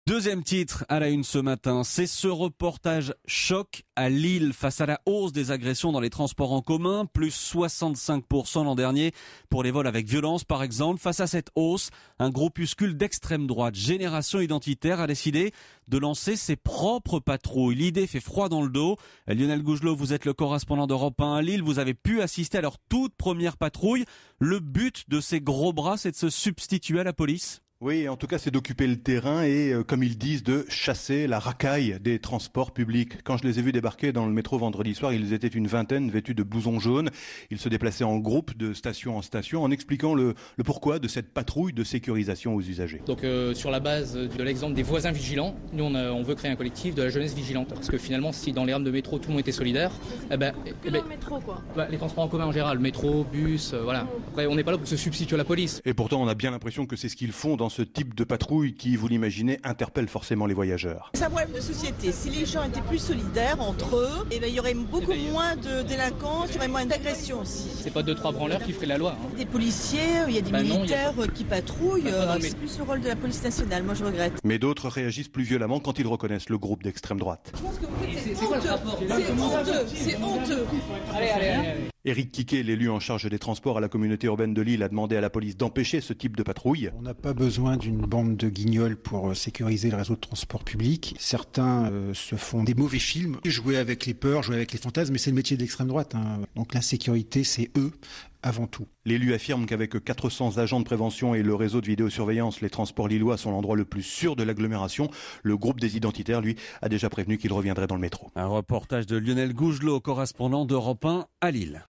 Deuxième titre à la une ce matin, c'est ce reportage choc à Lille face à la hausse des agressions dans les transports en commun, plus 65% l'an dernier pour les vols avec violence par exemple. Face à cette hausse, un groupuscule d'extrême droite, Génération Identitaire, a décidé de lancer ses propres patrouilles. L'idée fait froid dans le dos. Lionel Gougelot, vous êtes le correspondant d'Europe 1 à Lille, vous avez pu assister à leur toute première patrouille. Le but de ces gros bras, c'est de se substituer à la police ? Oui, en tout cas, c'est d'occuper le terrain et, comme ils disent, de chasser la racaille des transports publics. Quand je les ai vus débarquer dans le métro vendredi soir, ils étaient une vingtaine vêtus de blousons jaunes. Ils se déplaçaient en groupe de station en station en expliquant le pourquoi de cette patrouille de sécurisation aux usagers. Donc sur la base de l'exemple des voisins vigilants, nous on veut créer un collectif de la jeunesse vigilante. Parce que finalement, si dans les rames de métro tout le monde était solidaire, métro quoi. Les transports en commun en général, métro, bus, voilà. Après, on n'est pas là pour se substituer à la police. Et pourtant, on a bien l'impression que c'est ce qu'ils font dans ce type de patrouille qui, vous l'imaginez, interpelle forcément les voyageurs. C'est un problème de société. Si les gens étaient plus solidaires entre eux, il y aurait beaucoup moins de délinquance, il y aurait moins d'agressions aussi. C'est pas 2-3 branleurs qui feraient la loi. Des policiers, il y a des militaires qui patrouillent. C'est plus le rôle de la police nationale, moi je regrette. Mais d'autres réagissent plus violemment quand ils reconnaissent le groupe d'extrême droite. Je pense que vous faites, c'est honteux. C'est honteux. Allez. Éric Quiquet, l'élu en charge des transports à la communauté urbaine de Lille, a demandé à la police d'empêcher ce type de patrouille. On n'a pas besoin d'une bande de guignols pour sécuriser le réseau de transport public. Certains se font des mauvais films, jouer avec les peurs, jouer avec les fantasmes, mais c'est le métier de l'extrême droite. Donc l'insécurité, c'est eux avant tout. L'élu affirme qu'avec 400 agents de prévention et le réseau de vidéosurveillance, les transports lillois sont l'endroit le plus sûr de l'agglomération. Le groupe des identitaires, lui, a déjà prévenu qu'il reviendrait dans le métro. Un reportage de Lionel Gougelot, correspondant d'Europe 1 à Lille.